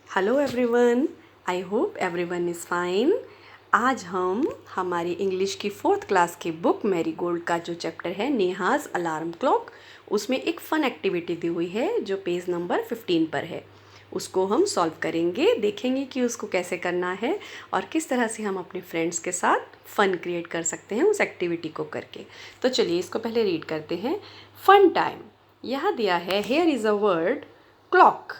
Hello everyone, I hope everyone is fine. आज हम हमारी इंग्लिश की 4th क्लास की बुक मैरीगोल्ड का जो चैप्टर है नेहाज अलार्म क्लॉक, उसमें एक फ़न एक्टिविटी दी हुई है जो पेज नंबर 15 पर है। उसको हम सॉल्व करेंगे, देखेंगे कि उसको कैसे करना है और किस तरह से हम अपने फ्रेंड्स के साथ फ़न क्रिएट कर सकते हैं उस एक्टिविटी को करके। तो चलिए इसको पहले रीड करते हैं। Fun time. यहाँ दिया है, here is a word clock,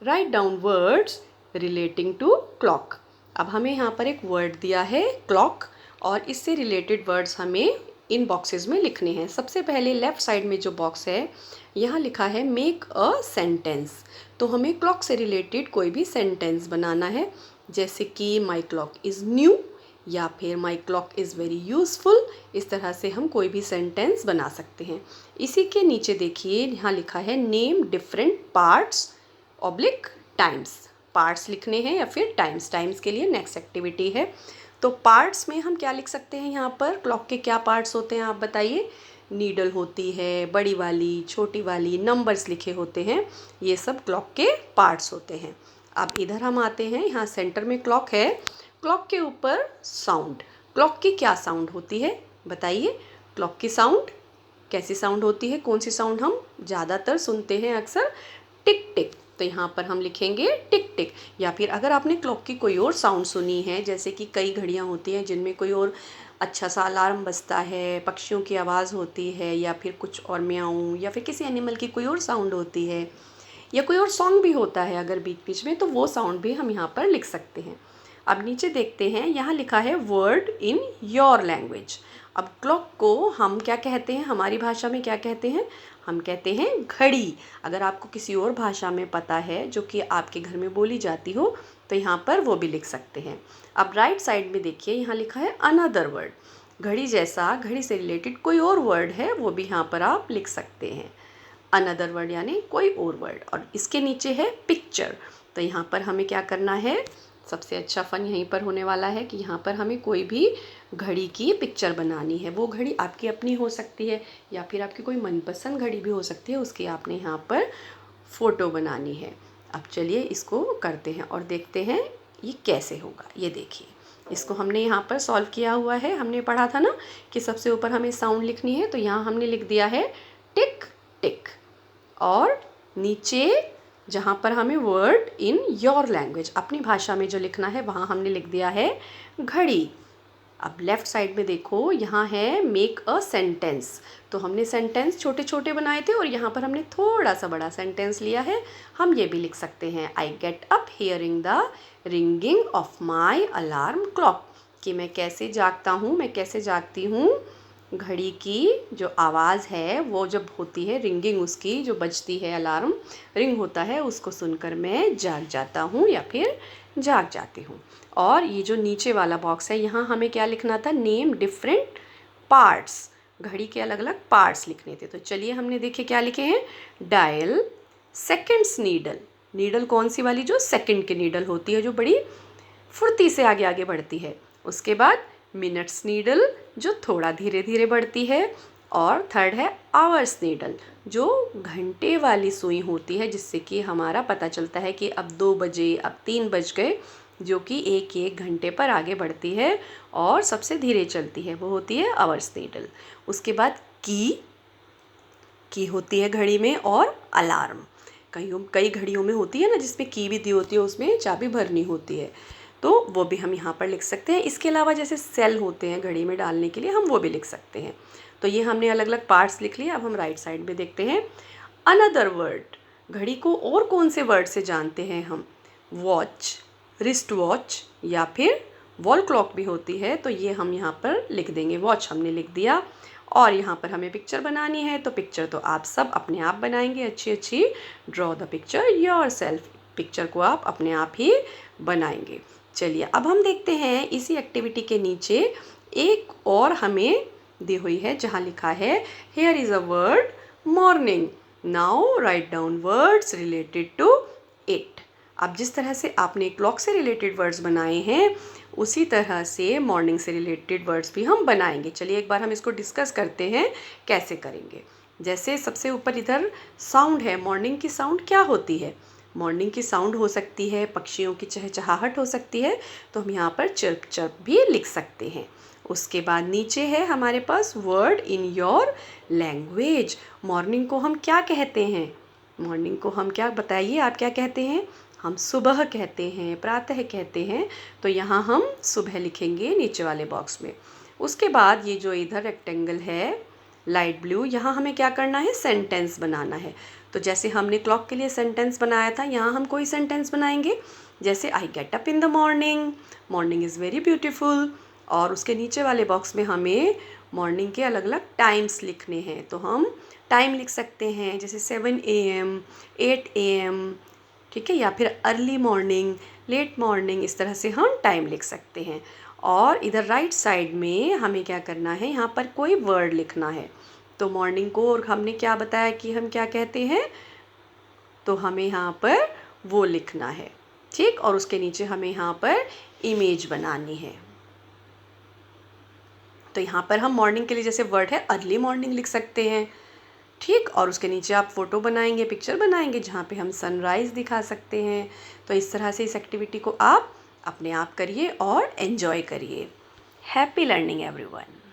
write down words relating to clock. अब हमें यहाँ पर एक वर्ड दिया है क्लॉक और इससे रिलेटेड वर्ड्स हमें इन बॉक्सेस में लिखने हैं। सबसे पहले लेफ़्ट साइड में जो बॉक्स है यहाँ लिखा है मेक अ सेंटेंस। तो हमें क्लॉक से रिलेटेड कोई भी सेंटेंस बनाना है, जैसे कि माई क्लॉक इज़ न्यू या फिर माई क्लॉक इज़ वेरी यूज़फुल। इस तरह से हम कोई भी सेंटेंस बना सकते हैं। इसी के नीचे देखिए यहाँ लिखा है name different parts oblique times. Parts लिखने हैं या फिर टाइम्स। टाइम्स के लिए नेक्स्ट एक्टिविटी है। तो पार्ट्स में हम क्या लिख सकते हैं, यहाँ पर क्लॉक के क्या पार्ट्स होते हैं आप बताइए। नीडल होती है, बड़ी वाली, छोटी वाली, नंबर्स लिखे होते हैं, ये सब क्लॉक के पार्ट्स होते हैं। अब इधर हम आते हैं, यहाँ सेंटर में क्लॉक है। क्लॉक के ऊपर साउंड। क्लॉक की क्या साउंड होती है बताइए। क्लॉक की साउंड कैसी साउंड होती है, कौन सी साउंड हम ज़्यादातर सुनते हैं अक्सर? टिक टिक। तो यहाँ पर हम लिखेंगे टिक टिक। या फिर अगर आपने क्लॉक की कोई और साउंड सुनी है, जैसे कि कई घड़ियाँ होती हैं जिनमें कोई और अच्छा सा अलार्म बजता है, पक्षियों की आवाज़ होती है, या फिर कुछ और म्याऊं, या फिर किसी एनिमल की कोई और साउंड होती है, या कोई और सॉन्ग भी होता है अगर बीच बीच में, तो वो साउंड भी हम यहाँ पर लिख सकते हैं। अब नीचे देखते हैं, यहाँ लिखा है वर्ड इन योर लैंग्वेज। अब क्लॉक को हम क्या कहते हैं, हमारी भाषा में क्या कहते हैं? हम कहते हैं घड़ी। अगर आपको किसी और भाषा में पता है जो कि आपके घर में बोली जाती हो, तो यहाँ पर वो भी लिख सकते हैं। अब राइट साइड में देखिए, यहाँ लिखा है अनदर वर्ड। घड़ी जैसा, घड़ी से रिलेटेड कोई और वर्ड है, वो भी यहाँ पर आप लिख सकते हैं। अनदर वर्ड यानी कोई और वर्ड। और इसके नीचे है पिक्चर। तो यहाँ पर हमें क्या करना है, सबसे अच्छा फ़न यहीं पर होने वाला है कि यहाँ पर हमें कोई भी घड़ी की पिक्चर बनानी है। वो घड़ी आपकी अपनी हो सकती है या फिर आपकी कोई मनपसंद घड़ी भी हो सकती है, उसकी आपने यहाँ पर फ़ोटो बनानी है। अब चलिए इसको करते हैं और देखते हैं ये कैसे होगा। ये देखिए, इसको हमने यहाँ पर सॉल्व किया हुआ है। हमने पढ़ा था ना कि सबसे ऊपर हमें साउंड लिखनी है, तो यहाँ हमने लिख दिया है टिक टिक, और नीचे जहाँ पर हमें वर्ड इन योर लैंग्वेज, अपनी भाषा में जो लिखना है, वहाँ हमने लिख दिया है घड़ी। अब लेफ़्ट साइड में देखो, यहाँ है मेक अ सेंटेंस। तो हमने सेंटेंस छोटे छोटे बनाए थे और यहाँ पर हमने थोड़ा सा बड़ा सेंटेंस लिया है। हम ये भी लिख सकते हैं, I get up hearing the ringing of my alarm clock. कि मैं कैसे जागता हूँ, मैं कैसे जागती हूँ, घड़ी की जो आवाज़ है वो जब होती है, रिंगिंग उसकी जो बजती है, अलार्म रिंग होता है, उसको सुनकर मैं जाग जाता हूँ या फिर जाग जाती हूँ। और ये जो नीचे वाला बॉक्स है, यहाँ हमें क्या लिखना था, नेम डिफरेंट पार्ट्स। घड़ी के अलग अलग पार्ट्स लिखने थे। तो चलिए हमने देखे क्या लिखे हैं, डायल, सेकेंड्स नीडल। नीडल कौन सी वाली, जो सेकंड की नीडल होती है, जो बड़ी फुर्ती से आगे आगे बढ़ती है। उसके बाद मिनट्स नीडल, जो थोड़ा धीरे धीरे बढ़ती है। और थर्ड है आवर्स नीडल, जो घंटे वाली सुई होती है, जिससे कि हमारा पता चलता है कि अब 2 बजे, अब 3 बज गए, जो कि एक एक घंटे पर आगे बढ़ती है और सबसे धीरे चलती है, वो होती है आवर्स नीडल। उसके बाद की होती है घड़ी में, और अलार्म। कई घड़ियों में होती है ना जिसमें की भी दी होती है, उसमें चाबी भरनी होती है, तो वो भी हम यहाँ पर लिख सकते हैं। इसके अलावा जैसे सेल होते हैं घड़ी में डालने के लिए, हम वो भी लिख सकते हैं। तो ये हमने अलग अलग पार्ट्स लिख लिए। अब हम राइट साइड में देखते हैं अनदर वर्ड। घड़ी को और कौन से वर्ड से जानते हैं हम, वॉच, रिस्ट वॉच, या फिर वॉल क्लॉक भी होती है, तो ये हम यहाँ पर लिख देंगे। वॉच हमने लिख दिया। और यहाँ पर हमें पिक्चर बनानी है, तो पिक्चर तो आप सब अपने आप बनाएंगे, अच्छी अच्छी। Draw the picture your self. Picture को आप अपने आप ही बनाएंगे। चलिए अब हम देखते हैं, इसी एक्टिविटी के नीचे एक और हमें दी हुई है, जहाँ लिखा है here is a word morning, now write down words related to it. अब जिस तरह से आपने क्लॉक से रिलेटेड वर्ड्स बनाए हैं, उसी तरह से मॉर्निंग से रिलेटेड वर्ड्स भी हम बनाएंगे। चलिए एक बार हम इसको डिस्कस करते हैं कैसे करेंगे। जैसे सबसे ऊपर इधर साउंड है, मॉर्निंग की साउंड क्या होती है, मॉर्निंग की साउंड हो सकती है, पक्षियों की चहचहाहट हो सकती है, तो हम यहाँ पर चिर्प चिर्प भी लिख सकते हैं। उसके बाद नीचे है हमारे पास word in your language. Morning को हम क्या कहते हैं? मॉर्निंग को हम क्या, बताइए आप क्या कहते हैं? हम सुबह कहते हैं, प्रातः कहते हैं। तो यहाँ हम सुबह लिखेंगे नीचे वाले बॉक्स में। उसके बाद ये जो इधर रेक्टेंगल है लाइट ब्लू, यहाँ हमें क्या करना है? सेंटेंस बनाना है। तो जैसे हमने क्लॉक के लिए सेंटेंस बनाया था, यहाँ हम कोई सेंटेंस बनाएंगे। जैसे I get up in the morning, morning is very beautiful. और उसके नीचे वाले बॉक्स में हमें मॉर्निंग के अलग अलग टाइम्स लिखने हैं। तो हम टाइम लिख सकते हैं, जैसे 7 AM, 8 AM, ठीक है, या फिर अर्ली मॉर्निंग, लेट मॉर्निंग, इस तरह से हम टाइम लिख सकते हैं। और इधर राइट साइड में हमें क्या करना है? यहाँ पर कोई वर्ड लिखना है। तो मॉर्निंग को और हमने क्या बताया कि हम क्या कहते हैं, तो हमें यहाँ पर वो लिखना है, ठीक। और उसके नीचे हमें यहाँ पर इमेज बनानी है। तो यहाँ पर हम मॉर्निंग के लिए जैसे वर्ड है अर्ली मॉर्निंग लिख सकते हैं, ठीक। और उसके नीचे आप फ़ोटो बनाएंगे, पिक्चर बनाएंगे जहाँ पे हम सनराइज़ दिखा सकते हैं। तो इस तरह से इस एक्टिविटी को आप अपने आप करिए और एंजॉय करिए। Happy learning everyone.